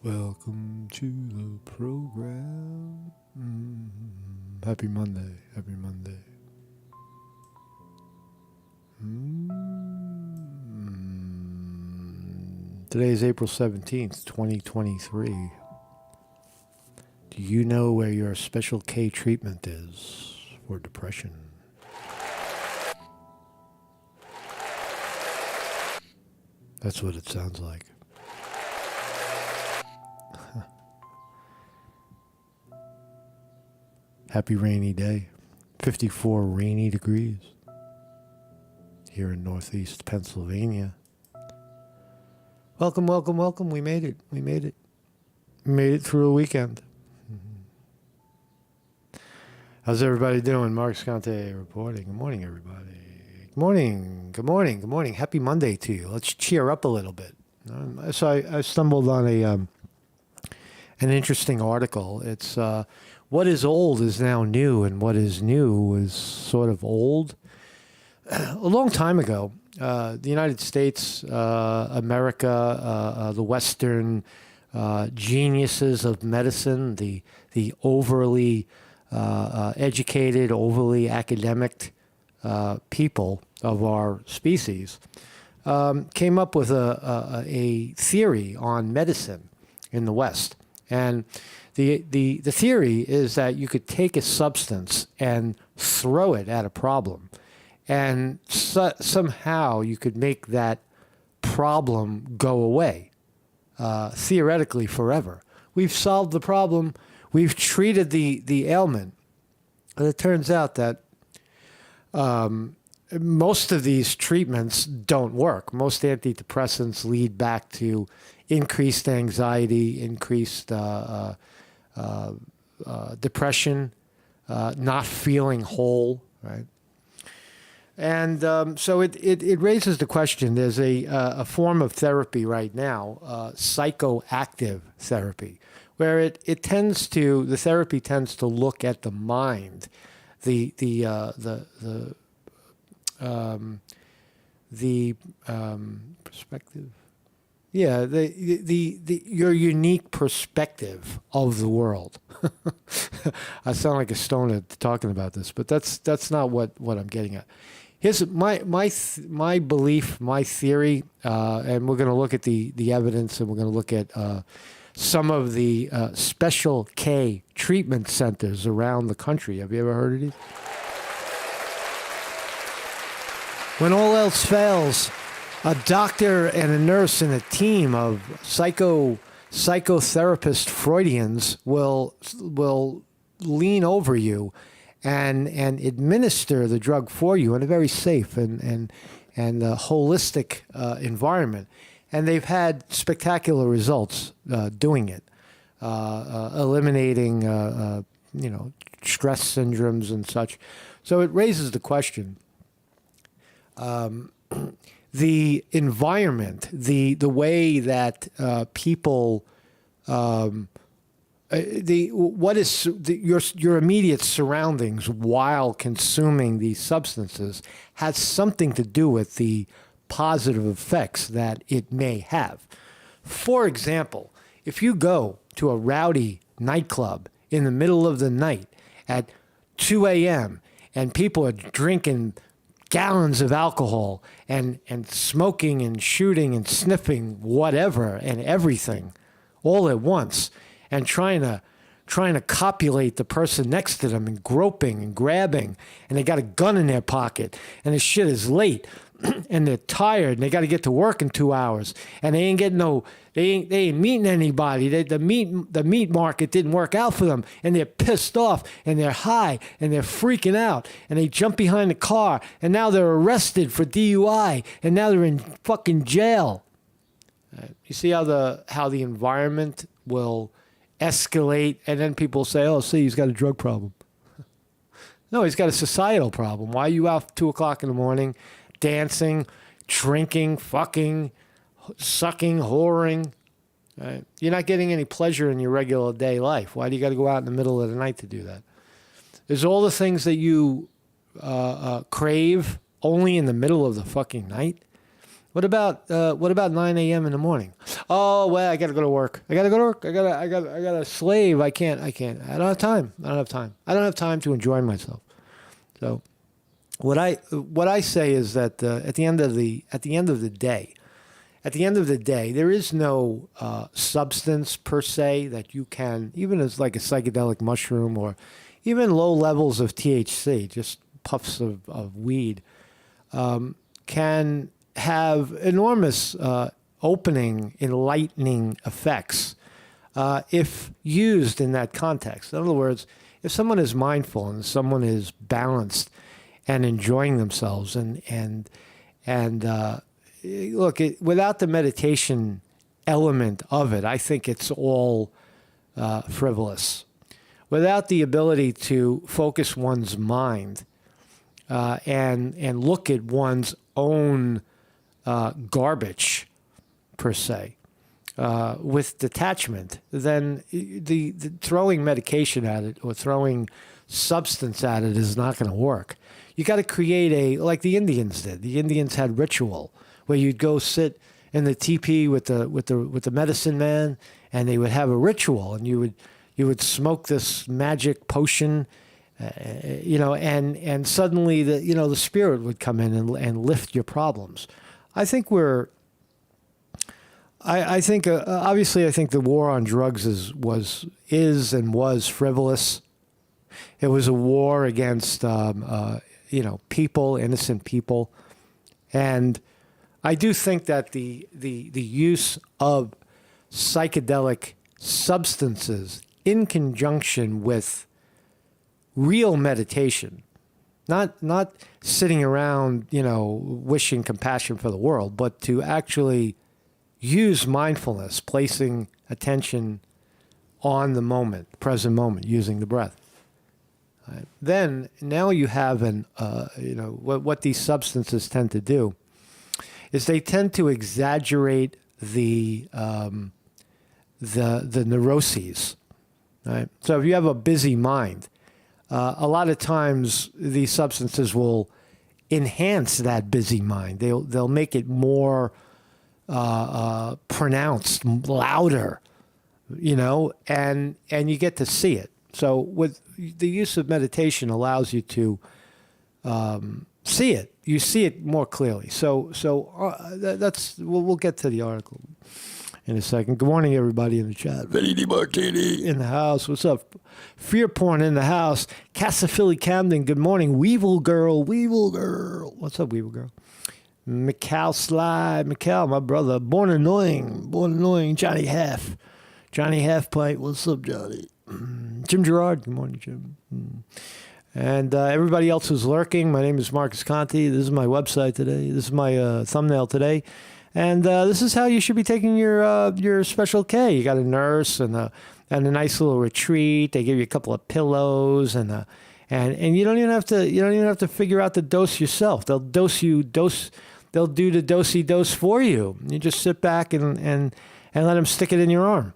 Welcome to the program. Happy Monday. Happy Monday. Today is April 17th, 2023. Do you know where your Special K treatment is for depression? That's what it sounds like. Happy rainy day. 54 rainy degrees here in northeast Pennsylvania. Welcome, welcome, welcome. We made it. We made it. We made it through a weekend. How's everybody doing? Mark Scante reporting. Good morning, everybody. Good morning. Good morning. Good morning. Happy Monday to you. Let's cheer up a little bit. So I stumbled on an interesting article. It's what is old is now new, and what is new is sort of old. A long time ago, the United States, America, the Western geniuses of medicine, the overly educated, overly academic people of our species, came up with a theory on medicine in the West. And the theory is that you could take a substance and throw it at a problem, and somehow you could make that problem go away, theoretically forever. We've solved the problem. We've treated the ailment. And it turns out that most of these treatments don't work. Most antidepressants lead back to increased anxiety, increased depression, not feeling whole, right? And so it raises the question. There's a form of therapy right now, psychoactive therapy, where the therapy tends to look at the mind, the perspective. Yeah, your unique perspective of the world. I sound like a stoner talking about this, but that's not what I'm getting at. Here's my belief, my theory, and we're going to look at the evidence, and we're going to look at some of the Special K treatment centers around the country. Have you ever heard of these? When all else fails, a doctor and a nurse and a team of psychotherapist Freudians will lean over you and administer the drug for you in a very safe and holistic environment. And they've had spectacular results doing it, eliminating stress syndromes and such. So it raises the question. The environment, the way that people, your immediate surroundings while consuming these substances has something to do with the positive effects that it may have. For example, if you go to a rowdy nightclub in the middle of the night at 2 a.m. and people are drinking gallons of alcohol and smoking and shooting and sniffing whatever and everything all at once, and trying to copulate the person next to them, and groping and grabbing, and they got a gun in their pocket, and the shit is late and they're tired and they got to get to work in 2 hours, and they ain't meeting anybody. The meat market didn't work out for them, and they're pissed off and they're high and they're freaking out, and they jump behind the car, and now they're arrested for DUI, and now they're in fucking jail. You see how the environment will escalate, and then people say, "Oh, see, he's got a drug problem." No, he's got a societal problem. Why are you out 2 o'clock in the morning, dancing, drinking, fucking, sucking, whoring? Right? You're not getting any pleasure in your regular day life. Why do you got to go out in the middle of the night to do that? There's all the things that you crave only in the middle of the fucking night. What about 9 a.m. in the morning? Oh well, I got to go to work. I got to go to work. I got a slave. I can't. I don't have time. I don't have time to enjoy myself. So, what I say is that at the end of the day, there is no substance per se that you can, even as like a psychedelic mushroom or even low levels of THC, just puffs of weed, can have enormous opening, enlightening effects if used in that context. In other words, if someone is mindful and someone is balanced and enjoying themselves and look, without the meditation element of it, I think it's all frivolous. Without the ability to focus one's mind and look at one's own garbage, per se, with detachment, then the throwing medication at it or throwing substance at it is not going to work. You got to create like the Indians did. The Indians had ritual where you'd go sit in the teepee with the medicine man, and they would have a ritual, and you would smoke this magic potion, and suddenly the spirit would come in and lift your problems. I think obviously the war on drugs is and was frivolous. It was a war against people, innocent people, and I do think that the use of psychedelic substances in conjunction with real meditation, not sitting around, wishing compassion for the world, but to actually use mindfulness, placing attention on the moment, present moment, using the breath. Then now you have what these substances tend to do is they tend to exaggerate the neuroses. Right? So if you have a busy mind, a lot of times these substances will enhance that busy mind. They'll make it more pronounced, louder, and you get to see it. So with the use of meditation allows you to see it. You see it more clearly. So we'll get to the article in a second. Good morning, everybody in the chat. Vinny DiMartini in the house. What's up? Fear porn in the house. Cassafilly Camden. Good morning. Weevil Girl. What's up, Weevil Girl? Mikal Slide. Mikal, my brother. Born annoying. Johnny Half Pint. What's up, Johnny? Jim Gerard. Good morning, Jim. And everybody else who's lurking, my name is Marcus Conte. This is my website today. This is my thumbnail today. And this is how you should be taking your special K. You got a nurse and a nice little retreat. They give you a couple of pillows and you don't even have to figure out the dose yourself. They'll they'll do the dosey dose for you. You just sit back and let them stick it in your arm.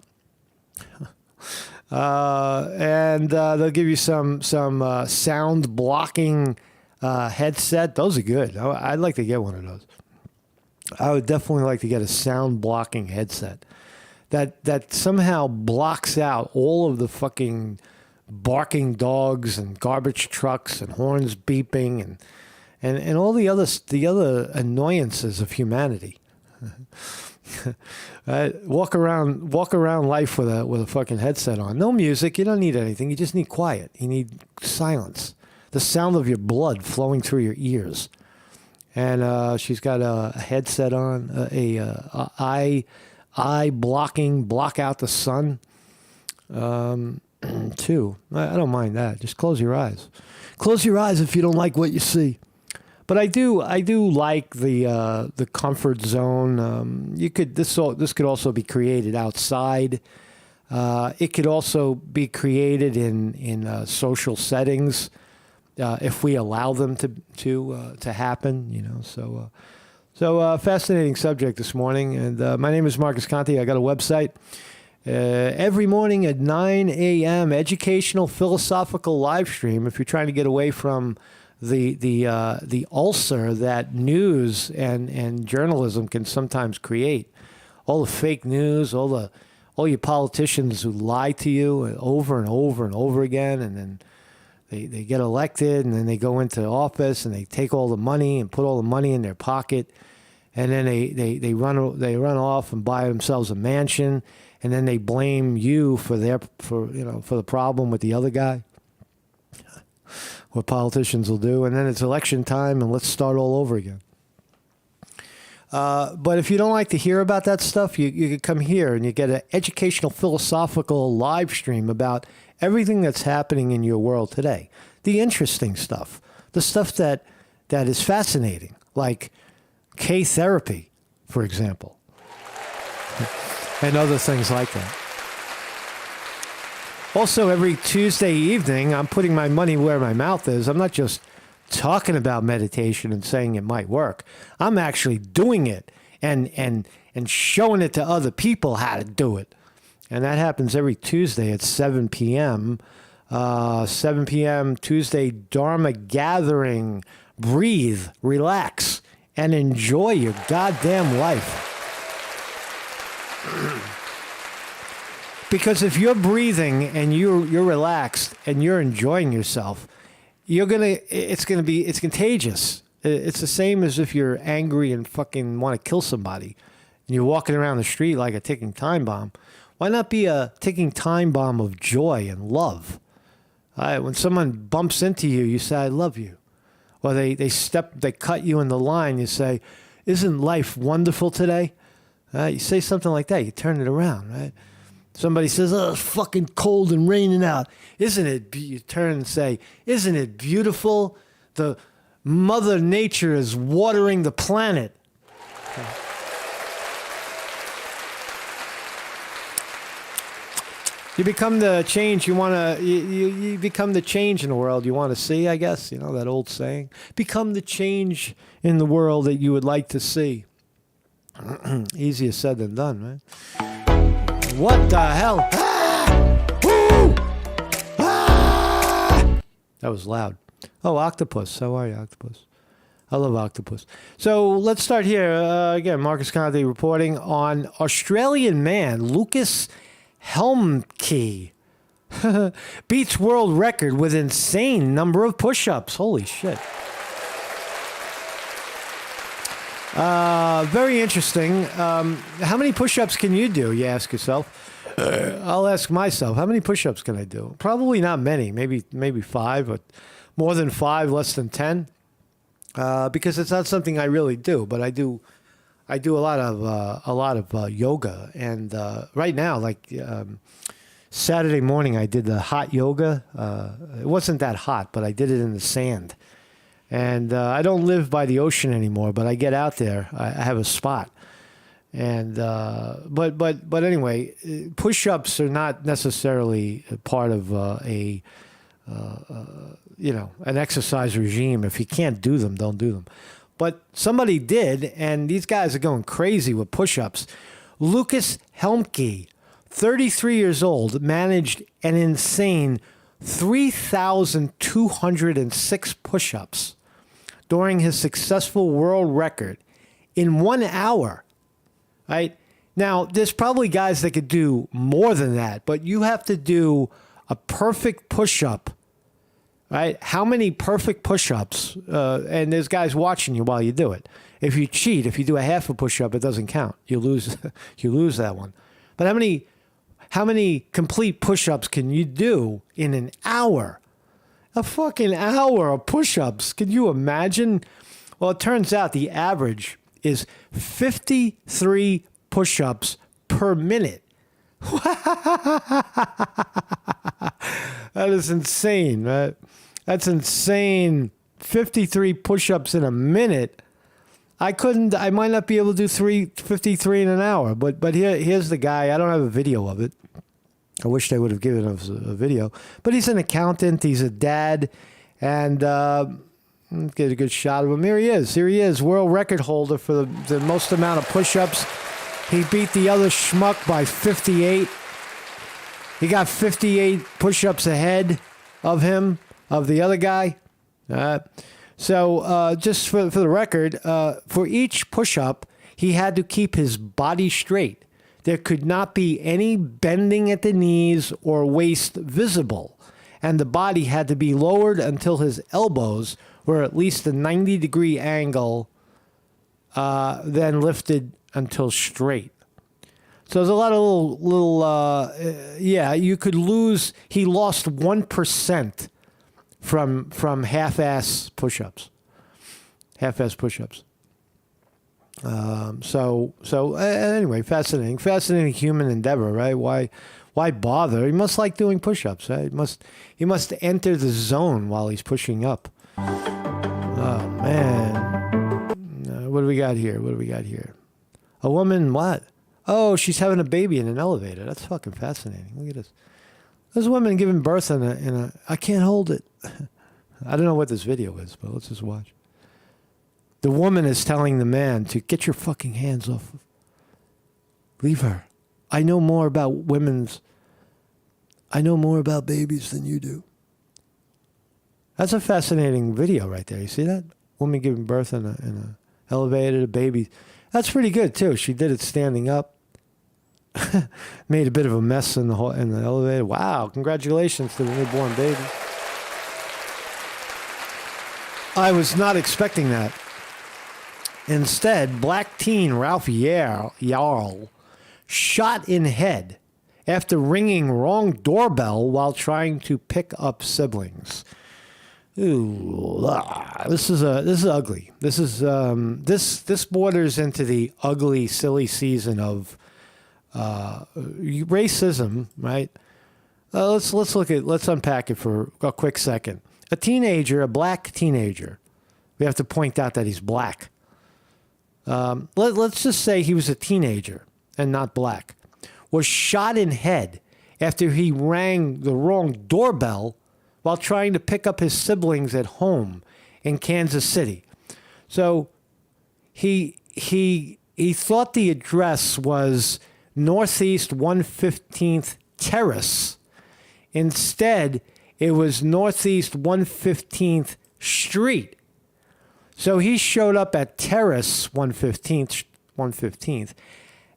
And they'll give you some sound blocking headset. Those are good. I'd like to get one of those. I would definitely like to get a sound blocking headset that somehow blocks out all of the fucking barking dogs and garbage trucks and horns beeping and all the other annoyances of humanity. Walk around life with a fucking headset on. No music. You don't need anything. You just need quiet. You need silence. The sound of your blood flowing through your ears. And she's got a headset on, eye blocking, block out the sun. Too. I don't mind that. Just close your eyes. Close your eyes if you don't like what you see. But I do like the comfort zone. This could also be created outside. It could also be created in social settings if we allow them to happen. So fascinating subject this morning. And my name is Marcus Conte. I got a website. Every morning at 9 a.m. educational philosophical live stream. If you're trying to get away from the ulcer that news and journalism can sometimes create. All the fake news, all your politicians who lie to you over and over and over again, and then they get elected, and then they go into office and they take all the money and put all the money in their pocket, and then they run off and buy themselves a mansion, and then they blame you for the problem with the other guy. What politicians will do, and then it's election time, and let's start all over again. But if you don't like to hear about that stuff, you can come here and you get an educational, philosophical live stream about everything that's happening in your world today. The interesting stuff, the stuff that is fascinating, like K-therapy, for example, and other things like that. Also, every Tuesday evening, I'm putting my money where my mouth is. I'm not just talking about meditation and saying it might work. I'm actually doing it and showing it to other people how to do it. And that happens every Tuesday at 7 p.m. 7 p.m. Tuesday Dharma Gathering. Breathe, relax, and enjoy your goddamn life. Because if you're breathing and you're relaxed and you're enjoying yourself, it's contagious. It's the same as if you're angry and fucking want to kill somebody and you're walking around the street like a ticking time bomb. Why not be a ticking time bomb of joy and love? When someone bumps into you, you say, I love you. Or they cut you in the line, you say, isn't life wonderful today? You say something like that, you turn it around, right? Somebody says, oh, it's fucking cold and raining out. Isn't it? You turn and say, isn't it beautiful? The Mother Nature is watering the planet. You become the change you want to, you become the change in the world you want to see, I guess. You know, that old saying. Become the change in the world that you would like to see. Easier said than done, right? What the hell? Ah! Woo! Ah! That was loud. Oh, Octopus. How are you, Octopus? I love Octopus. So let's start here. Again, Marcus Conte reporting on Australian man Lucas Helmke beats world record with insane number of push-ups. Holy shit. Very interesting. How many push-ups can you do, you ask yourself? I'll ask myself, how many push-ups can I do? Probably not many, maybe 5, but more than 5, less than 10. Because it's not something I really do, but I do a lot of yoga, and right now, like Saturday morning, I did the hot yoga. It wasn't that hot, but I did it in the sand. And I don't live by the ocean anymore, but I get out there. I have a spot, and but anyway, push-ups are not necessarily part of an exercise regime. If you can't do them, don't do them. But somebody did, and these guys are going crazy with push-ups. Lucas Helmke, 33 years old, managed an insane 3,206 push-ups during his successful world record in 1 hour, right? Now, there's probably guys that could do more than that, but you have to do a perfect push-up, right? How many perfect push-ups? And there's guys watching you while you do it. If you cheat, if you do a half a push-up, it doesn't count. You lose, you lose that one. But how many complete push-ups can you do in an hour? A fucking hour of push-ups. Can you imagine? Well, it turns out the average is 53 push-ups per minute. That is insane, right? That's insane. 53 push-ups in a minute. I might not be able to do 53 in an hour, but here's the guy. I don't have a video of it. I wish they would have given us a video. But he's an accountant. He's a dad. And get a good shot of him. Here he is, world record holder for the most amount of push-ups. He beat the other schmuck by 58. He got 58 push-ups ahead of him, of the other guy. Just for the record, for each push-up, he had to keep his body straight. There could not be any bending at the knees or waist visible, and the body had to be lowered until his elbows were at least a 90-degree angle, then lifted until straight. So there's a lot of you could lose. He lost 1% from half-ass push-ups. Half-ass push-ups. Anyway, fascinating human endeavor, right? Why bother? He must like doing push-ups, right? He must enter the zone while he's pushing up. Oh man, what do we got here? A woman, what? Oh, she's having a baby in an elevator. That's fucking fascinating. Look at this. There's a woman giving birth in a. I can't hold it. I don't know what this video is, but let's just watch. The woman is telling the man to get your fucking hands off. Leave her. I know more about babies than you do. That's a fascinating video right there. You see that? Woman giving birth in a elevator, a baby. That's pretty good too. She did it standing up. Made a bit of a mess in the elevator. Wow! Congratulations to the newborn baby. I was not expecting that. Instead, black teen Ralph Yarl shot in head after ringing wrong doorbell while trying to pick up siblings. Ooh, this is ugly. This borders into the ugly, silly season of racism, right? Let's unpack it for a quick second. A black teenager. We have to point out that he's black. Let's just say he was a teenager and not black. Was shot in head after he rang the wrong doorbell while trying to pick up his siblings at home in Kansas City. So he thought the address was Northeast 115th Terrace. Instead, it was Northeast 115th Street. So he showed up at Terrace 115th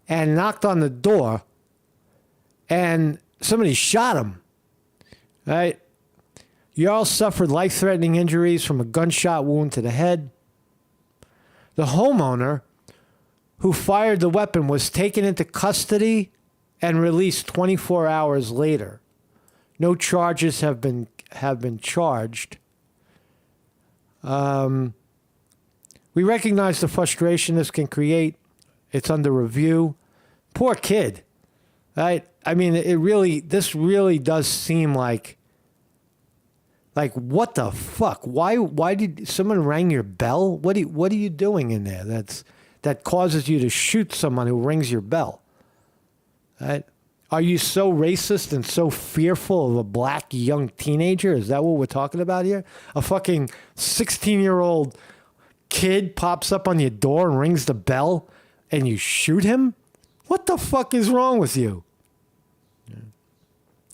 and knocked on the door, and somebody shot him, right? Yarl suffered life-threatening injuries from a gunshot wound to the head. The homeowner who fired the weapon was taken into custody and released 24 hours later. No charges have been charged. We recognize the frustration this can create. It's under review. Poor kid, right? I mean, this really does seem like what the fuck? Why did someone ring your bell? What are you doing in there that causes you to shoot someone who rings your bell? Right? Are you so racist and so fearful of a black young teenager? Is that what we're talking about here? A fucking 16-year-old kid pops up on your door and rings the bell and you shoot him? What the fuck is wrong with you?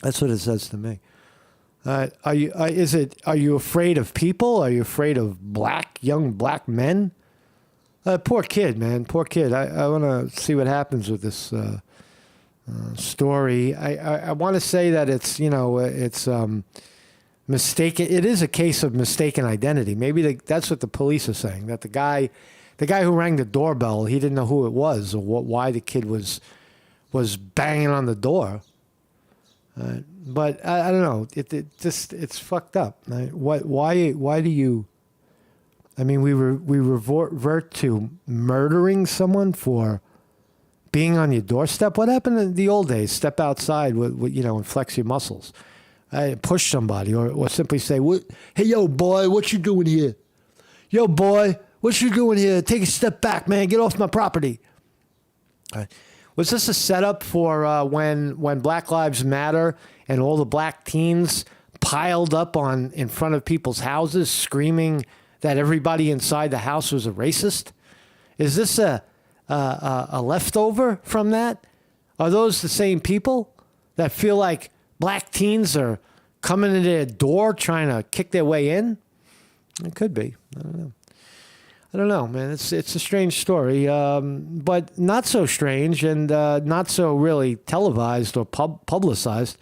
That's what it says to me. Are you afraid of people? Are you afraid of young black men? Poor kid, man. Poor kid. I want to see what happens with this story. I want to say that it's mistaken. It is a case of mistaken identity. Maybe that's what the police are saying. That the guy who rang the doorbell, he didn't know who it was or why the kid was banging on the door. But I don't know. It's fucked up. Right? Why do you? I mean, we revert to murdering someone for being on your doorstep. What happened in the old days? Step outside, and flex your muscles. Push somebody, or simply say, "Hey, yo, boy, what you doing here? Yo, boy, what you doing here? Take a step back, man. Get off my property." Was this a setup for when Black Lives Matter and all the black teens piled up in front of people's houses screaming that everybody inside the house was a racist? Is this a leftover from that? Are those the same people that feel like black teens are coming to their door trying to kick their way in? It could be. I don't know. I don't know, man. It's a strange story, but not so strange and not so really televised or publicized.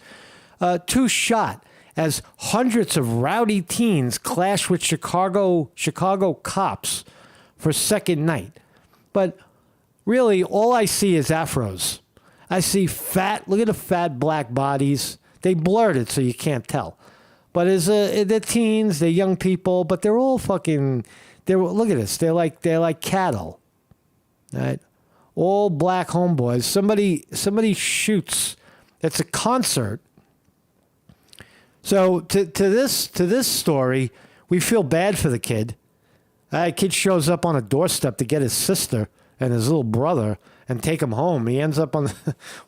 Two shot as hundreds of rowdy teens clash with Chicago cops for second night. But really, all I see is afros. I see look at the fat black bodies. They blurred it so you can't tell. But they're teens, they're young people, but they're all fucking... Look at this. They're like cattle, right? All black homeboys. Somebody shoots. It's a concert. So to this story, we feel bad for the kid. That kid shows up on a doorstep to get his sister and his little brother and take him home. He ends up on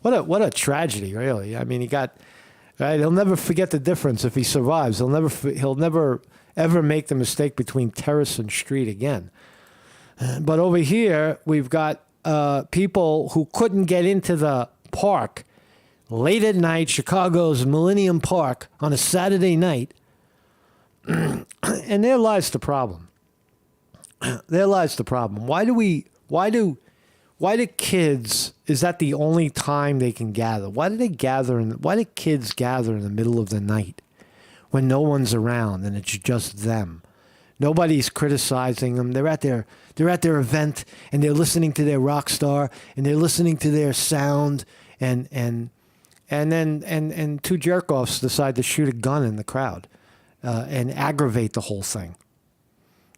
what a tragedy, really. I mean, he got right. He'll never forget the difference if he survives. He'll never ever make the mistake between terrace and street again. But over here, we've got people who couldn't get into the park late at night, Chicago's Millennium Park, on a Saturday night. And there lies the problem. There lies the problem. Why do kids, is that the only time they can gather? Why do kids gather in the middle of the night? When no one's around and it's just them. Nobody's criticizing them. They're at their event and they're listening to their rock star and they're listening to their sound and then two jerk-offs decide to shoot a gun in the crowd and aggravate the whole thing.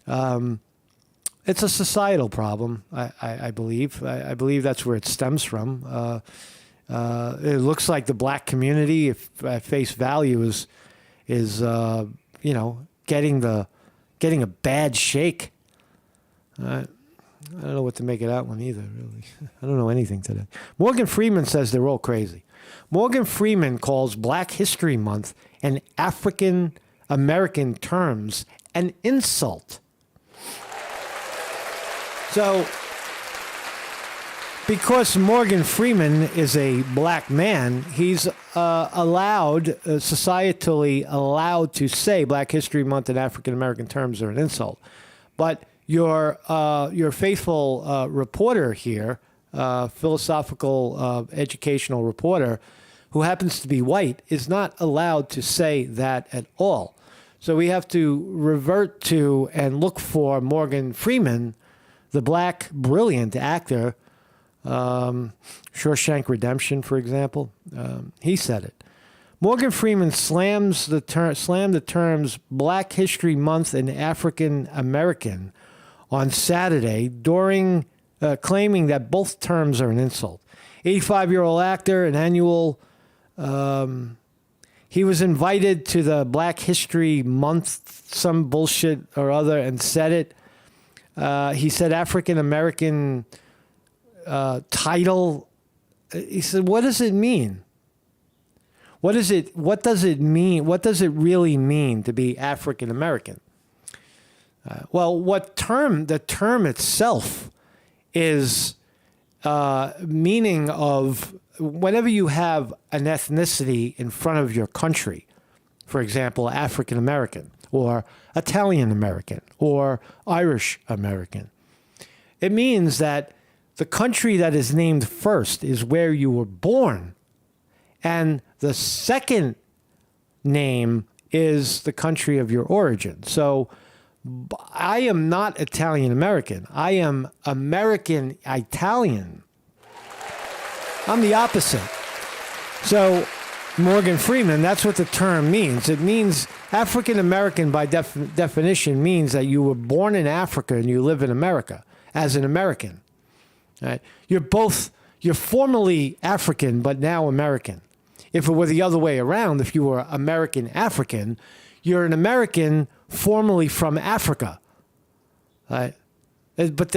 It's a societal problem, I believe. I believe that's where it stems from. It looks like the black community, if at face value, is getting a bad shake. I don't know what to make of that one either, really. I don't know anything today. Morgan Freeman says they're all crazy. Morgan Freeman calls Black History Month and African American terms an insult. So, because Morgan Freeman is a black man, he's societally allowed to say Black History Month and African American terms are an insult. But your faithful reporter here, philosophical educational reporter, who happens to be white, is not allowed to say that at all. So we have to revert to and look for Morgan Freeman, the black brilliant actor. Shawshank Redemption, for example, he said it. Morgan Freeman slammed the terms Black History Month and African American on Saturday during claiming that both terms are an insult. 85-year-old actor, an annual. He was invited to the Black History Month, some bullshit or other, and said it. He said African American title. He said, what does it mean? What does it mean? What does it really mean to be African American? The term itself is meaning of whenever you have an ethnicity in front of your country, for example, African American or Italian American or Irish American, it means that the country that is named first is where you were born, and the second name is the country of your origin. So I am not Italian American. I am American Italian. I'm the opposite. So Morgan Freeman, that's what the term means. It means African American by definition means that you were born in Africa and you live in America as an American. Right? You're formerly African, but now American. If it were the other way around, if you were American African, you're an American formerly from Africa. Right? But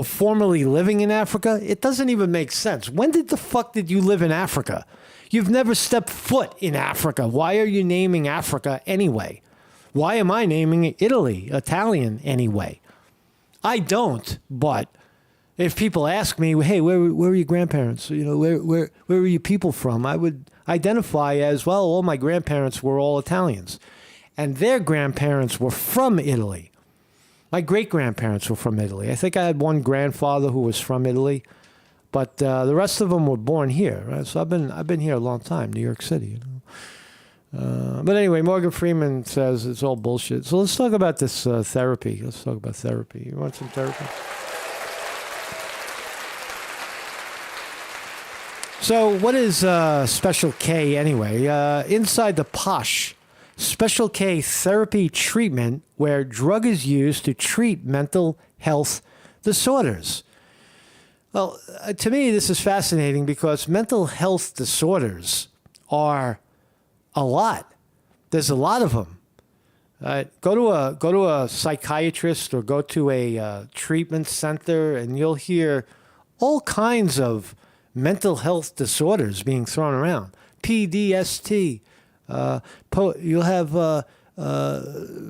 formerly living in Africa? It doesn't even make sense. When the fuck did you live in Africa? You've never stepped foot in Africa. Why are you naming Africa anyway? Why am I naming Italy Italian anyway? I don't, but if people ask me, hey, where were your grandparents? You know, where were you people from? I would identify as, well, all my grandparents were all Italians. and their grandparents were from Italy. My great-grandparents were from Italy. I think I had one grandfather who was from Italy, but the rest of them were born here. Right? So I've been here a long time, New York City. But anyway, Morgan Freeman says it's all bullshit. So let's talk about this therapy. Let's talk about therapy. You want some therapy? So what is Special K anyway? Inside the Posh, Special K therapy treatment where drug is used to treat mental health disorders. Well, to me, this is fascinating because mental health disorders are a lot. There's a lot of them. Go to a psychiatrist or go to a treatment center, and you'll hear all kinds of mental health disorders being thrown around. PDST. You'll have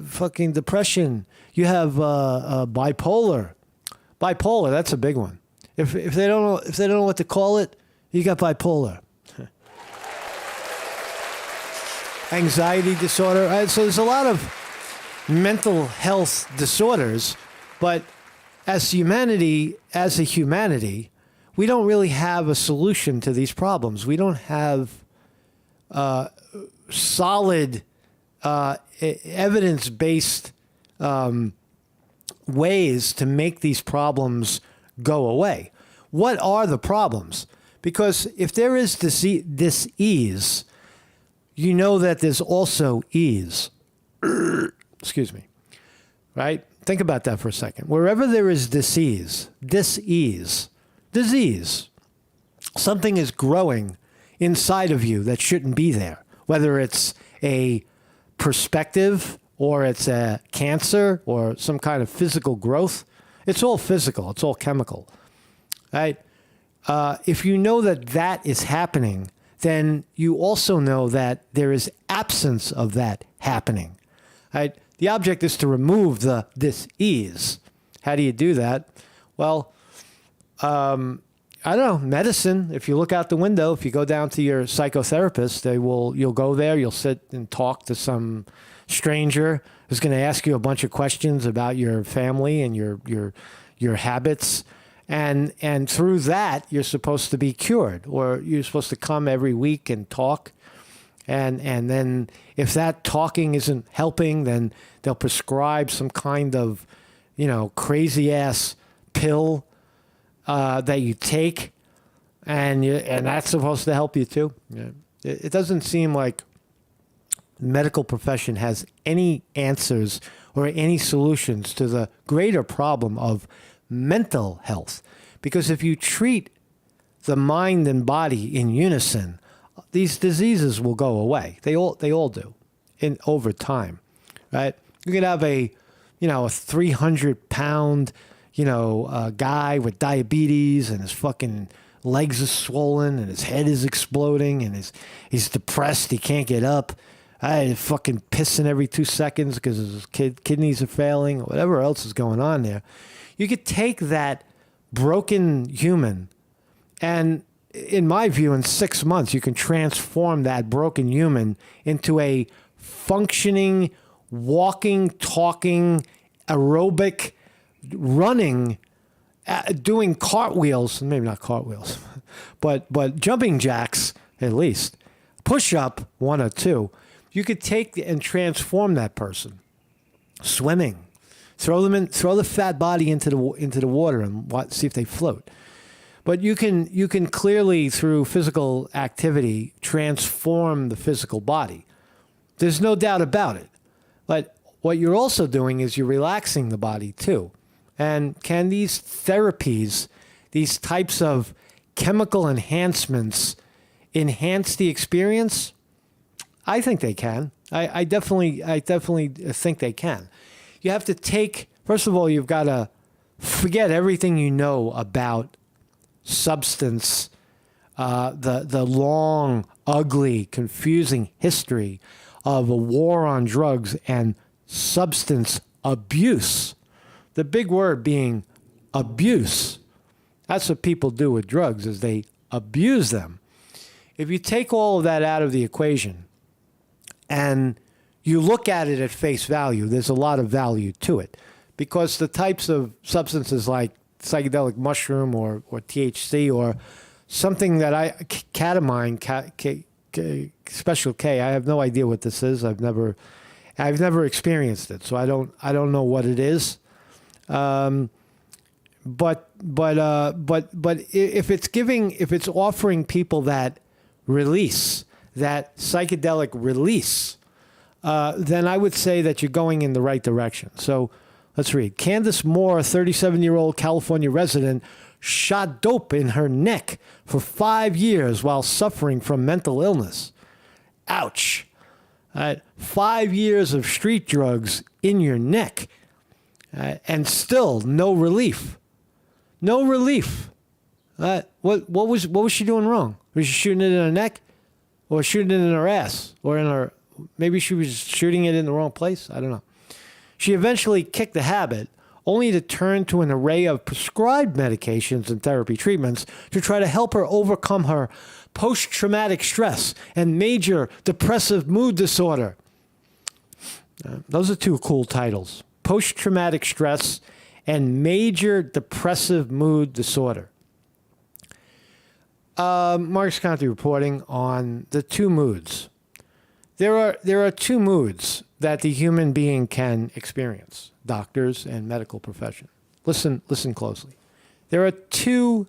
fucking depression. You have bipolar. Bipolar, that's a big one. If they don't know what to call it, you got bipolar. Anxiety disorder. So there's a lot of mental health disorders, but as a humanity, we don't really have a solution to these problems. We don't have solid evidence-based ways to make these problems go away. What are the problems? Because if there is dis-ease, you know that there's also ease. Excuse me. Right? Think about that for a second. Wherever there is disease, something is growing inside of you that shouldn't be there. Whether it's a perspective or it's a cancer or some kind of physical growth, it's all physical. It's all chemical. Right? If you know that that is happening, then you also know that there is absence of that happening. Right? The object is to remove the dis-ease. How do you do that? Well, I don't know, medicine. If you look out the window, if you go down to your psychotherapist, you'll go there, you'll sit and talk to some stranger who's going to ask you a bunch of questions about your family and your habits. And through that, you're supposed to be cured, or you're supposed to come every week and talk. And then if that talking isn't helping, then they'll prescribe some kind of, crazy ass pill that you take, and that's supposed to help you too. Yeah. It doesn't seem like the medical profession has any answers or any solutions to the greater problem of mental health. Because if you treat the mind and body in unison, these diseases will go away. They all do, over time, right? You could have a 300-pound, guy with diabetes, and his fucking legs are swollen, and his head is exploding, and he's depressed. He can't get up. He's fucking pissing every 2 seconds because his kidneys are failing, or whatever else is going on there. You could take that broken human, and in my view, in 6 months, you can transform that broken human into a functioning, walking, talking, aerobic, running, doing cartwheels, maybe not cartwheels, but jumping jacks at least, push up 1 or 2. You could take and transform that person. Swimming, throw the fat body into the water and see if they float. But you can clearly, through physical activity, transform the physical body. There's no doubt about it. But what you're also doing is you're relaxing the body too. And can these therapies, these types of chemical enhancements, enhance the experience? I think they can. I definitely think they can. You have to take, first of all, you've got to forget everything you know about substance, the long, ugly, confusing history of a war on drugs and substance abuse. The big word being abuse. That's what people do with drugs, is they abuse them. If you take all of that out of the equation and you look at it at face value, there's a lot of value to it, because the types of substances like psychedelic mushroom or THC or something that ketamine, special K, I have no idea what this is. I've never experienced it, so I don't know what it is. But if it's offering people that release, that psychedelic release, then I would say that you're going in the right direction. So let's read. Candace Moore, a 37-year-old California resident, shot dope in her neck for 5 years while suffering from mental illness. Ouch. 5 years of street drugs in your neck, and still no relief. No relief. What was she doing wrong? Was she shooting it in her neck, or shooting it in her ass, or in her? Maybe she was shooting it in the wrong place. I don't know. She eventually kicked the habit, only to turn to an array of prescribed medications and therapy treatments to try to help her overcome her post-traumatic stress and major depressive mood disorder. Those are two cool titles. Post-traumatic stress and major depressive mood disorder. Mark Conte reporting on the two moods. There are two moods that the human being can experience, doctors and medical profession. Listen closely. There are two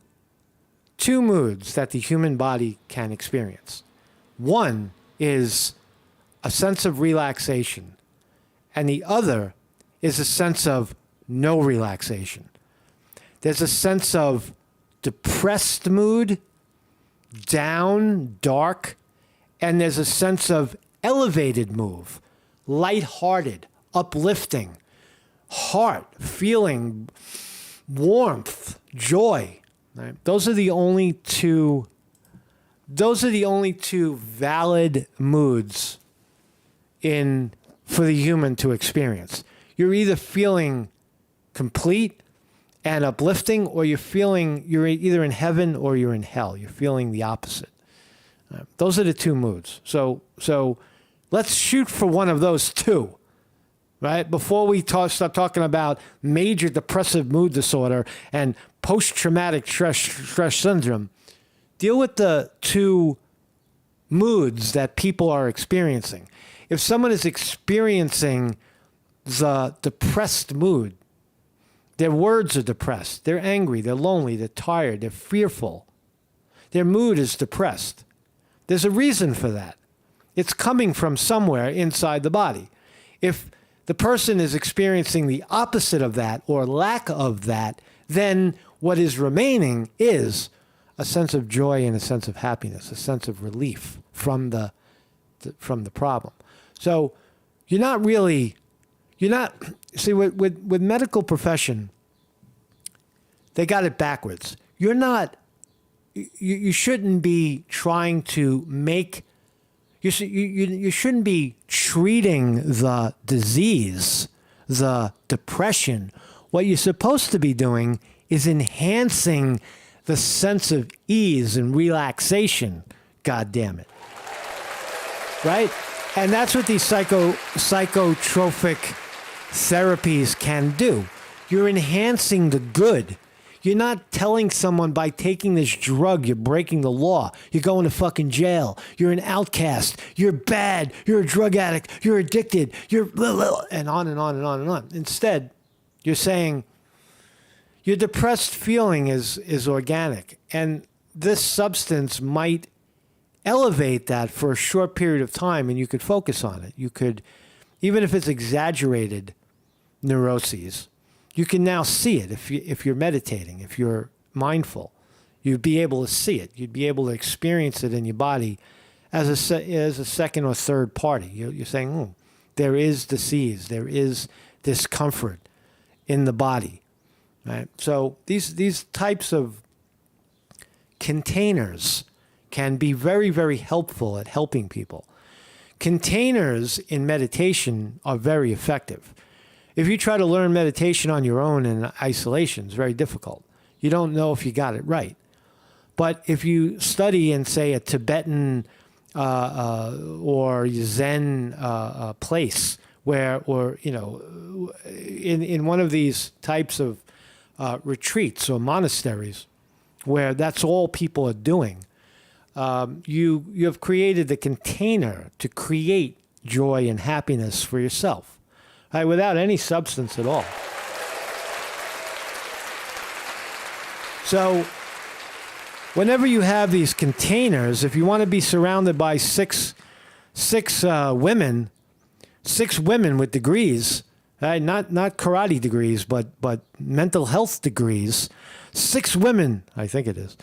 moods that the human body can experience. One is a sense of relaxation, and the other is a sense of no relaxation. There's a sense of depressed mood, down, dark, and there's a sense of elevated mood, lighthearted, uplifting, heart, feeling warmth, joy. Right? Those are the only two valid moods for the human to experience. You're either feeling complete and uplifting, or you're either in heaven or you're in hell. You're feeling the opposite. Those are the two moods. So let's shoot for one of those two, right? Before we start talking about major depressive mood disorder and post-traumatic stress syndrome, deal with the two moods that people are experiencing. If someone is experiencing the depressed mood, their words are depressed, they're angry, they're lonely, they're tired, they're fearful, their mood is depressed. There's a reason for that. It's coming from somewhere inside the body. If the person is experiencing the opposite of that or lack of that, then what is remaining is a sense of joy and a sense of happiness, a sense of relief from the problem. So see, with medical profession, they got it backwards. You shouldn't be trying to make, you shouldn't be treating the disease, the depression. What you're supposed to be doing is enhancing the sense of ease and relaxation, God damn it. Right? And that's what these psychotropic therapies can do. You're enhancing the good. You're not telling someone by taking this drug, you're breaking the law. You're going to fucking jail. You're an outcast. You're bad. You're a drug addict. You're addicted. You're blah, blah, and on and on and on and on. Instead, you're saying your depressed feeling is organic. And this substance might elevate that for a short period of time, and you could focus on it. You could, even if it's exaggerated neuroses, you can now see it. If you're meditating, if you're mindful, you'd be able to see it. You'd be able to experience it in your body as a second or third party. You're saying, there is disease, there is discomfort in the body. Right? So these types of containers can be very, very helpful at helping people. Containers in meditation are very effective. If you try to learn meditation on your own in isolation, it's very difficult. You don't know if you got it right. But if you study in, say, a Tibetan or Zen place where, or in one of these types of retreats or monasteries where that's all people are doing, you have created the container to create joy and happiness for yourself, right, without any substance at all. So whenever you have these containers, if you want to be surrounded by six women with degrees, right? Not karate degrees, but mental health degrees. 6 women, I think it is.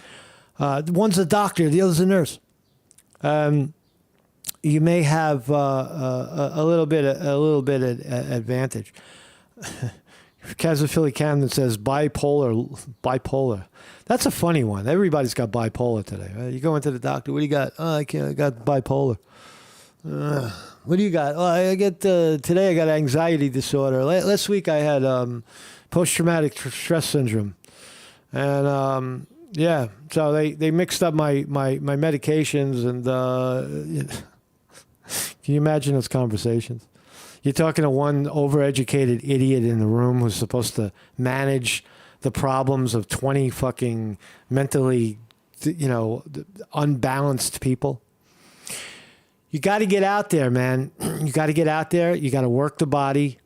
One's a doctor, the other's a nurse. You may have a little bit advantage. Philly Camden says bipolar. That's a funny one. Everybody's got bipolar today, right? You go into the doctor. What do you got? Oh, I got bipolar. What do you got? Oh, I get today. I got anxiety disorder. Last week I had post-traumatic stress syndrome, and yeah. So they mixed up my medications, and can you imagine those conversations? You're talking to one overeducated idiot in the room who's supposed to manage the problems of 20 fucking mentally, unbalanced people. You got to get out there, man. You got to get out there. You got to work the body.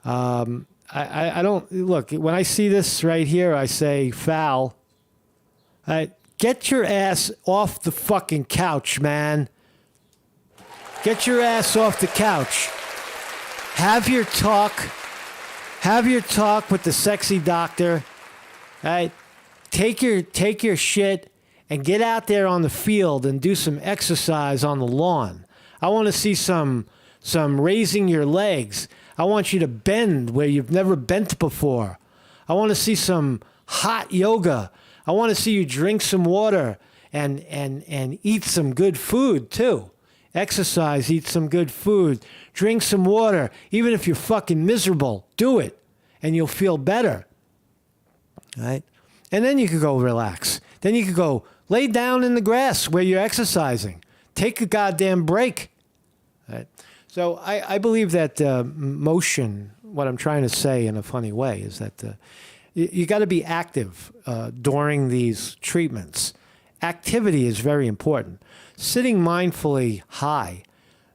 I don't, look, when I see this right here, I say foul. Get your ass off the fucking couch, man. Get your ass off the couch. Have your talk with the sexy doctor, right? Take your shit and get out there on the field and do some exercise on the lawn. I want to see some raising your legs. I want you to bend where you've never bent before. I want to see some hot yoga. I want to see you drink some water and eat some good food too. Exercise, eat some good food, drink some water. Even if you're fucking miserable, do it, and you'll feel better, right? And then you could go relax. Then you could go lay down in the grass where you're exercising. Take a goddamn break, right? So I believe that motion, what I'm trying to say in a funny way, is that you got to be active during these treatments. Activity is very important. Sitting mindfully high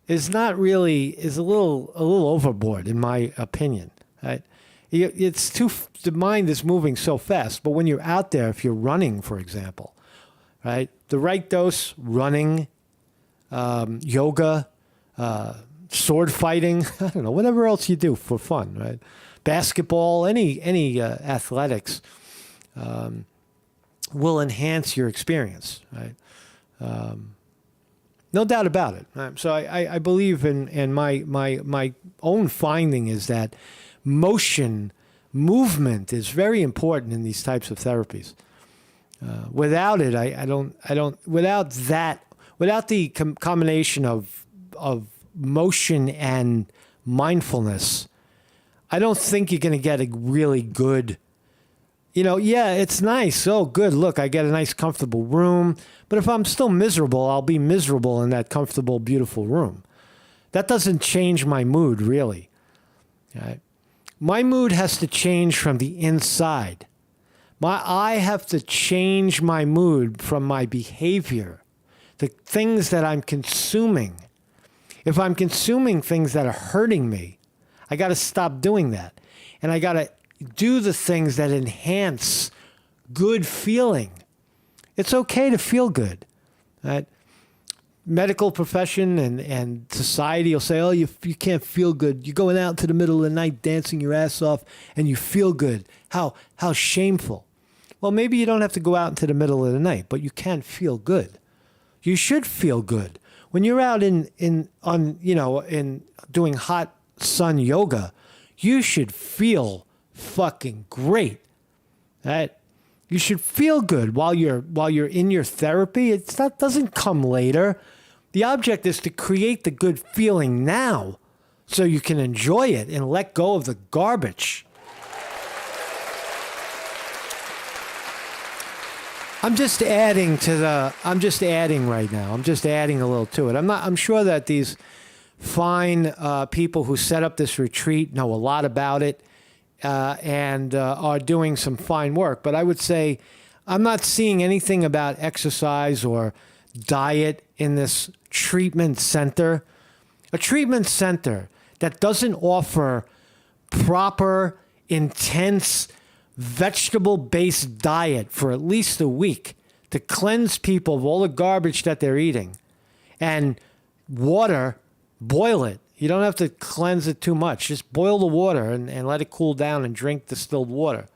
is a little overboard in my opinion. Right? The mind is moving so fast. But when you're out there, if you're running, for example, right, the right dose, running, yoga, sword fighting, I don't know, whatever else you do for fun, right? Basketball, any athletics will enhance your experience, right? No doubt about it. So I believe in my own finding is that movement is very important in these types of therapies. Without it, without the combination of motion and mindfulness, I don't think you're going to get a really good, yeah, it's nice. Oh, good. Look, I get a nice, comfortable room. But if I'm still miserable, I'll be miserable in that comfortable, beautiful room. That doesn't change my mood, really. Right? My mood has to change from the inside. I have to change my mood from my behavior, the things that I'm consuming. If I'm consuming things that are hurting me, I got to stop doing that. And I got to do the things that enhance good feeling. It's okay to feel good. Right? Medical profession and society will say, oh, you can't feel good. You're going out into the middle of the night dancing your ass off and you feel good. How shameful. Well, maybe you don't have to go out into the middle of the night, but you can feel good. You should feel good. When you're out in doing hot sun yoga, you should feel fucking great. Right? You should feel good while you're in your therapy. Doesn't come later. The object is to create the good feeling now so you can enjoy it and let go of the garbage. I'm just adding to the. I'm just adding right now. I'm just adding a little to it. I'm sure that these fine people who set up this retreat know a lot about it and are doing some fine work. But I would say I'm not seeing anything about exercise or diet in this treatment center. A treatment center that doesn't offer proper, intense, vegetable-based diet for at least a week to cleanse people of all the garbage that they're eating. And water, boil it. You don't have to cleanse it too much. Just boil the water and let it cool down and drink distilled water.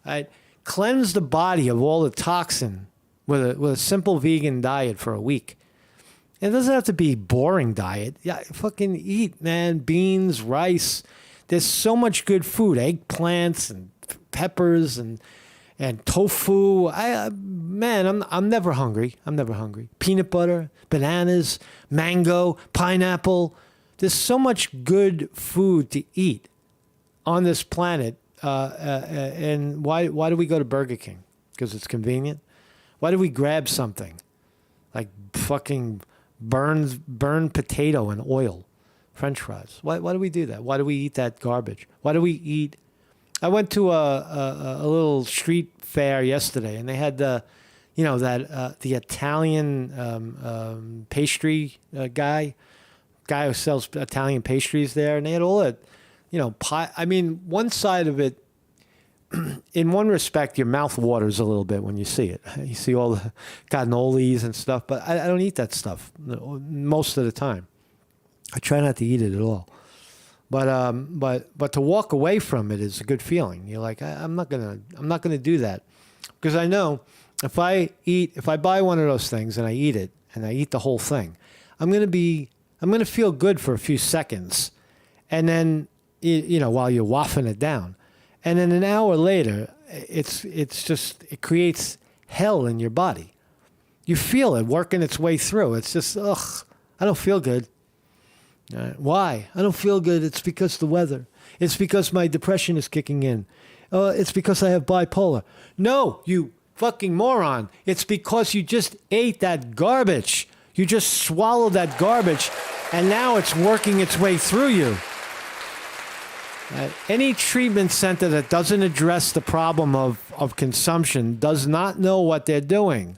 Right? Cleanse the body of all the toxin with a simple vegan diet for a week. It doesn't have to be boring diet. Yeah, fucking eat, man. Beans, rice. There's so much good food. Eggplants and peppers and tofu. I'm never hungry. I'm never hungry. Peanut butter, bananas, mango, pineapple. There's so much good food to eat on this planet. And why do we go to Burger King? Because it's convenient. Why do we grab something like fucking burned potato and oil, French fries? Why do we do that? Why do we eat that garbage? Why do we eat? I went to a little street fair yesterday, and they had the Italian pastry guy who sells Italian pastries there, and they had all that, pie. I mean, one side of it, in one respect, your mouth waters a little bit when you see it. You see all the cannolis and stuff, but I don't eat that stuff most of the time. I try not to eat it at all. But to walk away from it is a good feeling. You're like, I'm not gonna do that, because I know if I buy one of those things and I eat it and I eat the whole thing, I'm gonna feel good for a few seconds, and then while you're waffing it down, and then an hour later, it creates hell in your body. You feel it working its way through. It's just I don't feel good. Why? I don't feel good. It's because the weather. It's because my depression is kicking in. It's because I have bipolar. No, you fucking moron. It's because you just ate that garbage. You just swallowed that garbage, and now it's working its way through you. Any treatment center that doesn't address the problem of consumption does not know what they're doing.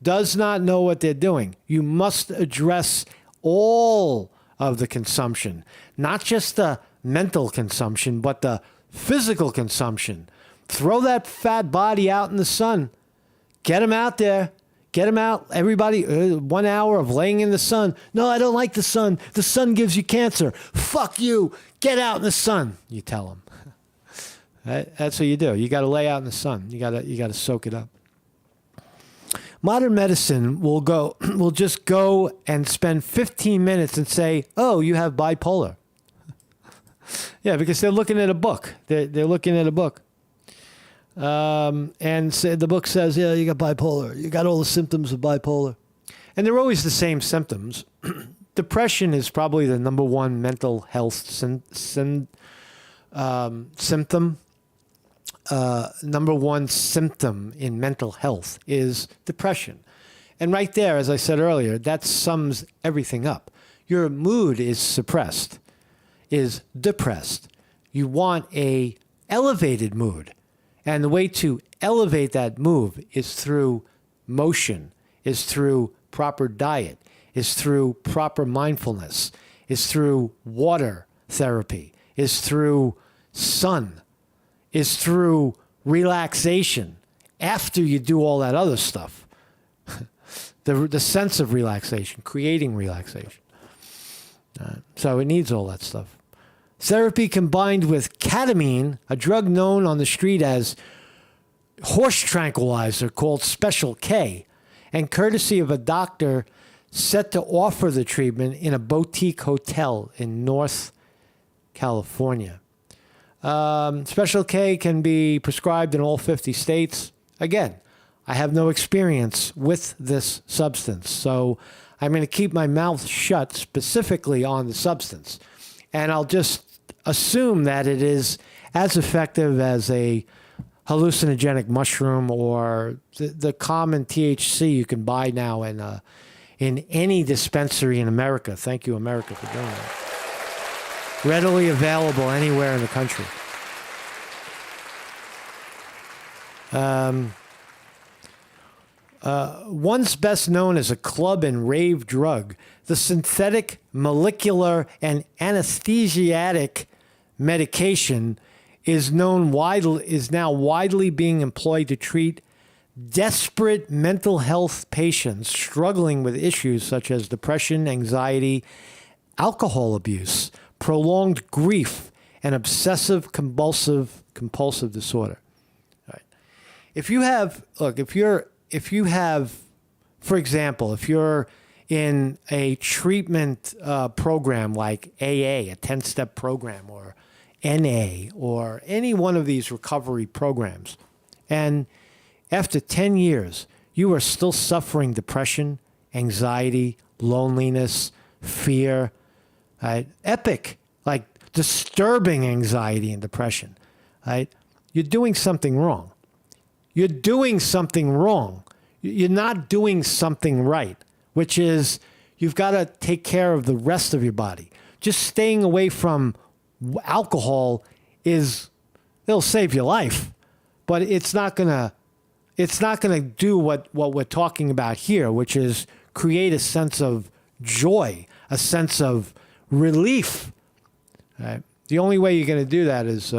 Does not know what they're doing. You must address all of the consumption, not just the mental consumption, but the physical consumption. Throw that fat body out in the sun. Get him out there. Get him out. Everybody, 1 hour of laying in the sun. No, I don't like the sun. The sun gives you cancer. Fuck you. Get out in the sun, you tell them. That's what you do. You got to lay out in the sun. You got to soak it up. Modern medicine will just go and spend 15 minutes and say, "Oh, you have bipolar." Yeah, because they're looking at a book. They're looking at a book. And the book says, "Yeah, you got bipolar. You got all the symptoms of bipolar." And they're always the same symptoms. Depression is probably the number one mental health symptom. Number one symptom in mental health is depression. And right there, as I said earlier, that sums everything up. Your mood is suppressed, is depressed. You want a elevated mood. And the way to elevate that mood is through motion, is through proper diet, is through proper mindfulness, is through water therapy, is through sun, is through relaxation after you do all that other stuff. The sense of relaxation, creating relaxation. So it needs all that stuff. Therapy combined with ketamine, a drug known on the street as horse tranquilizer called Special K, and courtesy of a doctor set to offer the treatment in a boutique hotel in North California. Special K can be prescribed in all 50 states. Again, I have no experience with this substance, so I'm going to keep my mouth shut specifically on the substance. And I'll just assume that it is as effective as a hallucinogenic mushroom or the common THC you can buy now in any dispensary in America. Thank you, America, for doing that. Readily available anywhere in the country. Once best known as a club and rave drug, the synthetic, molecular, and anesthesiatic medication is now widely being employed to treat desperate mental health patients struggling with issues such as depression, anxiety, alcohol abuse, prolonged grief, and obsessive compulsive disorder. All right. If you have, for example, if you're in a treatment program like AA, a 10-step program, or NA, or any one of these recovery programs, and after 10 years, you are still suffering depression, anxiety, loneliness, fear, right? Epic, like disturbing anxiety and depression, right? You're doing something wrong. You're doing something wrong. You're not doing something right, which is you've got to take care of the rest of your body. Just staying away from alcohol it'll save your life, but it's not gonna do what we're talking about here, which is create a sense of joy, a sense of relief. Right? The only way you're going to do that is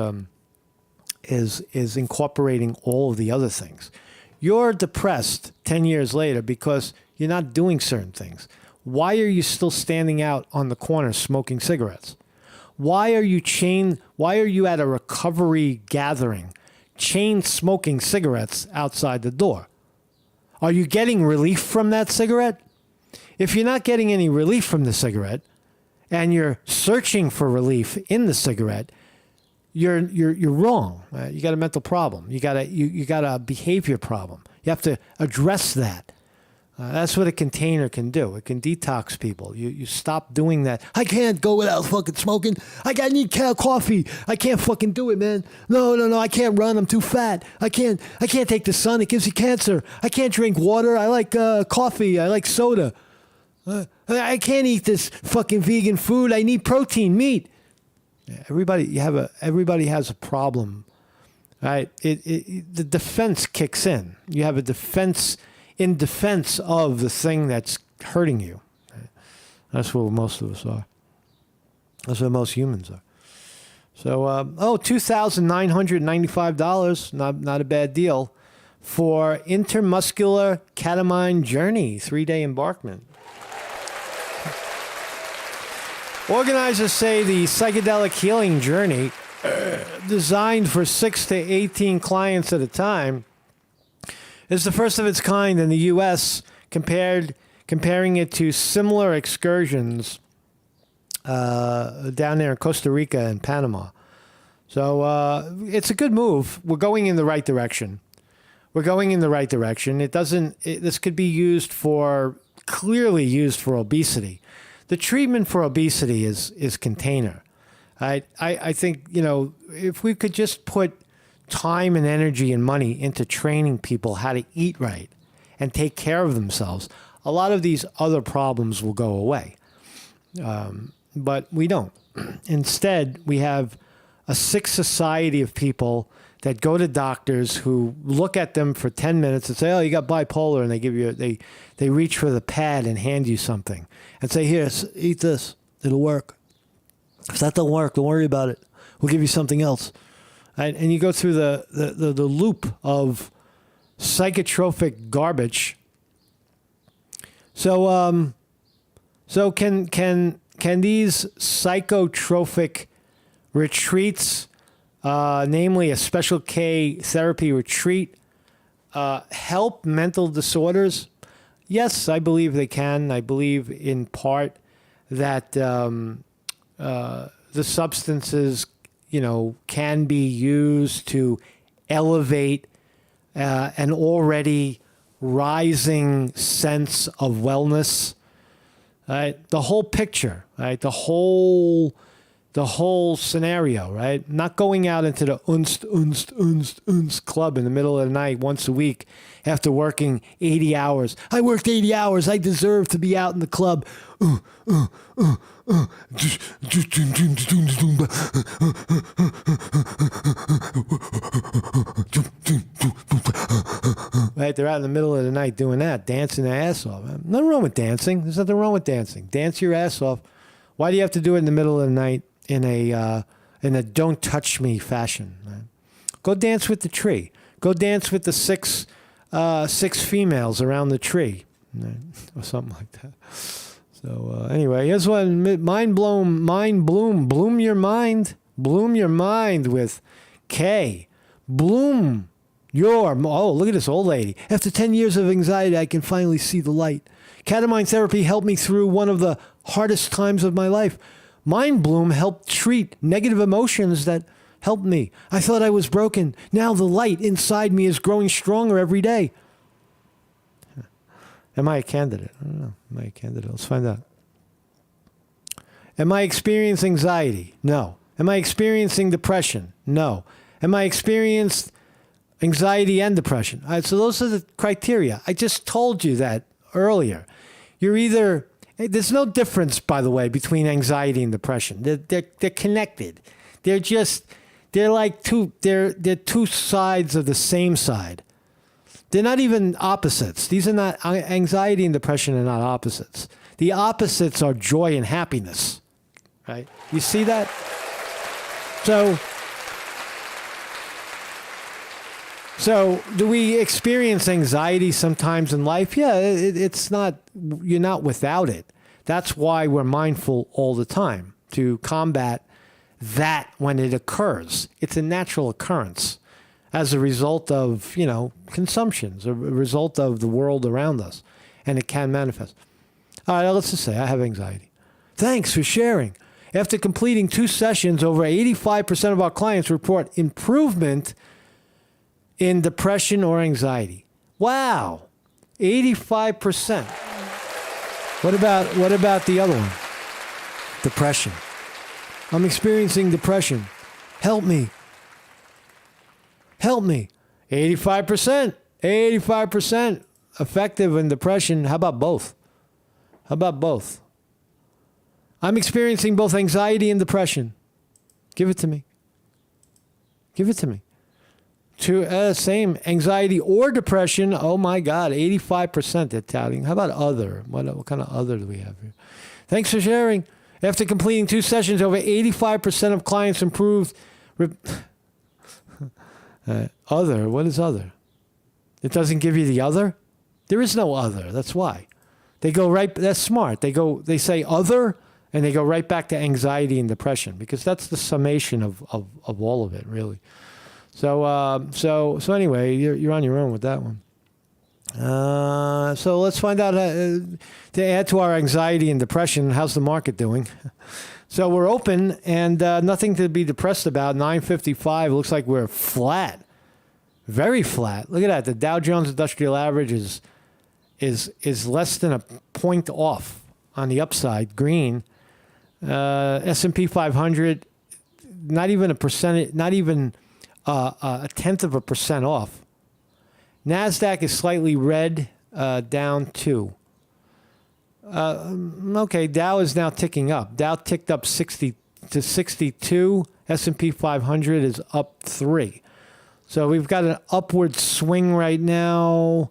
incorporating all of the other things. You're depressed 10 years later because you're not doing certain things. Why are you still standing out on the corner smoking cigarettes? Why are you at a recovery gathering chain smoking cigarettes outside the door? Are you getting relief from that cigarette? If you're not getting any relief from the cigarette and you're searching for relief in the cigarette, you're wrong. You got a mental problem. You got a behavior problem. You have to address that. That's what a container can do. It can detox people. You stop doing that. I can't go without fucking smoking. I need coffee. I can't fucking do it, man. No. I can't run. I'm too fat. I can't take the sun. It gives you cancer. I can't drink water. I like coffee. I like soda. I can't eat this fucking vegan food. I need protein, meat. Everybody has a problem, right? The defense kicks in. You have a defense in defense of the thing that's hurting you. That's what most of us are. That's what most humans are. So, $2,995, not a bad deal, for Intermuscular Ketamine Journey, 3-day embarkment. Organizers say the psychedelic healing journey, designed for 6 to 18 clients at a time, is the first of its kind in the U.S., comparing it to similar excursions down there in Costa Rica and Panama. So it's a good move. We're going in the right direction. This could be clearly used for obesity. The treatment for obesity is container. I think, if we could just put time and energy and money into training people how to eat right and take care of themselves, a lot of these other problems will go away. But we don't. Instead, we have a sick society of people that go to doctors who look at them for 10 minutes and say, "Oh, you got bipolar," and they reach for the pad and hand you something and say, "Here, eat this. It'll work. If that don't work, don't worry about it. We'll give you something else." Right? And you go through the loop of psychotropic garbage. So can these psychotropic retreats, namely a Special K therapy retreat, help mental disorders? Yes, I believe they can. I believe in part that the substances, can be used to elevate an already rising sense of wellness. Right? The whole picture, right? The whole the whole scenario, right? Not going out into the unst club in the middle of the night once a week after working 80 hours. I worked 80 hours. I deserve to be out in the club. Right, they're out in the middle of the night doing that, dancing their ass off. Nothing wrong with dancing. There's nothing wrong with dancing. Dance your ass off. Why do you have to do it in the middle of the night in a don't touch me fashion? Right? Go dance with the tree. Go dance with the six females around the tree, right? Or something like that. So anyway, here's one. Bloom your mind. Bloom your mind with K. Bloom your, look at this old lady. After 10 years of anxiety, I can finally see the light. Catamine therapy helped me through one of the hardest times of my life. Mind Bloom helped treat negative emotions that helped me. I thought I was broken. Now the light inside me is growing stronger every day. Am I a candidate? I don't know. Am I a candidate? Let's find out. Am I experiencing anxiety? No. Am I experiencing depression? No. Am I experiencing anxiety and depression? All right, so those are the criteria. I just told you that earlier. You're either, there's no difference, by the way, between anxiety and depression. They're connected. They're two sides of the same side. They're not even opposites. These are not, anxiety and depression are not opposites. The opposites are joy and happiness, right? You see that? So do we experience anxiety sometimes in life? Yeah, it's not, you're not without it. That's why we're mindful all the time, to combat that when it occurs. It's a natural occurrence as a result of, consumptions, a result of the world around us, and it can manifest. All right, let's just say I have anxiety. Thanks for sharing. After completing 2 sessions, over 85% of our clients report improvement in depression or anxiety. Wow, 85%. What about the other one? Depression. I'm experiencing depression. Help me. Help me. 85%. 85% effective in depression. How about both? How about both? I'm experiencing both anxiety and depression. Give it to me. Give it to me. Same anxiety or depression. Oh my God, 85% they're touting. How about other? What kind of other do we have here? Thanks for sharing. After completing 2 sessions, over 85% of clients improved. Other, what is other? It doesn't give you the other? There is no other. That's why. They go right, that's smart. They say other, and they go right back to anxiety and depression, because that's the summation of all of it, really. So anyway, you're on your own with that one. So let's find out, to add to our anxiety and depression, how's the market doing? So we're open and nothing to be depressed about. 955, looks like we're flat, very flat. Look at that. The Dow Jones Industrial Average is less than a point off on the upside, green. S&P 500, not even a percent, not even a tenth of a percent off. NASDAQ is slightly red, down 2. Okay, Dow is now ticking up. Dow ticked up 60 to 62. S&P 500 is up 3. So we've got an upward swing right now.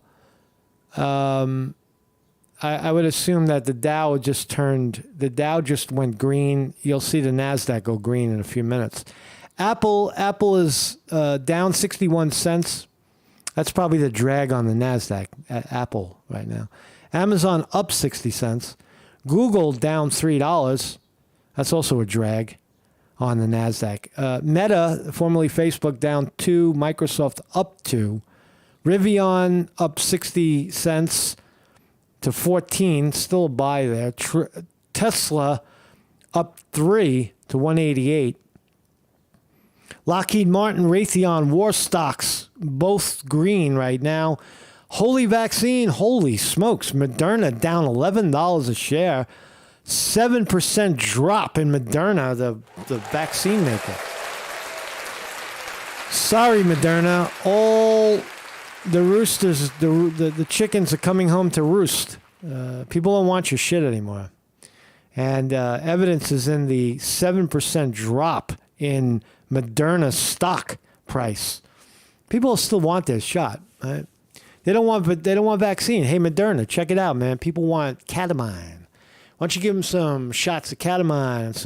I would assume that the Dow just went green. You'll see the NASDAQ go green in a few minutes. Apple is down 61 cents. That's probably the drag on the NASDAQ at Apple right now. Amazon up 60 cents. Google down $3. That's also a drag on the NASDAQ. Meta, formerly Facebook, down 2. Microsoft up 2. Rivian up 60 cents to 14. Still a buy there. Tesla up 3 to 188. Lockheed Martin, Raytheon, war stocks, both green right now. Holy vaccine, holy smokes. Moderna down $11 a share. 7% drop in Moderna, the vaccine maker. Sorry, Moderna. All the roosters, the chickens are coming home to roost. People don't want your shit anymore. And evidence is in the 7% drop in Moderna stock price. People still want their shot, right? They don't want vaccine. Hey, Moderna, check it out, man. People want catamine. Why don't you give them some shots of catamine and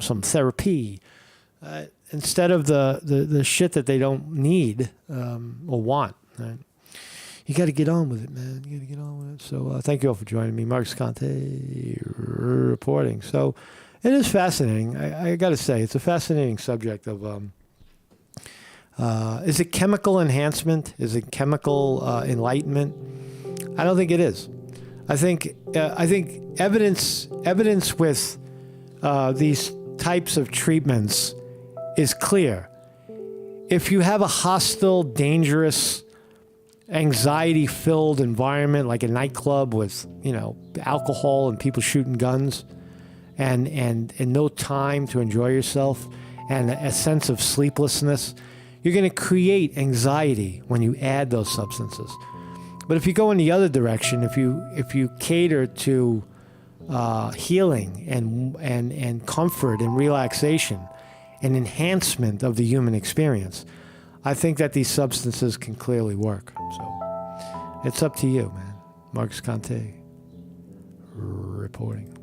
some therapy instead of the shit that they don't need or want, right? You got to get on with it, man. You got to get on with it. So thank you all for joining me. Marcus Conte reporting. So it is fascinating. I got to say, it's a fascinating subject of, is it chemical enhancement? Is it chemical enlightenment? I don't think it is. I think evidence with these types of treatments is clear. If you have a hostile, dangerous, anxiety-filled environment like a nightclub with, alcohol and people shooting guns and no time to enjoy yourself and a sense of sleeplessness, you're going to create anxiety when you add those substances. But if you go in the other direction, if you cater to healing and comfort and relaxation and enhancement of the human experience, I think that these substances can clearly work. So it's up to you, man. Marcus Conte reporting.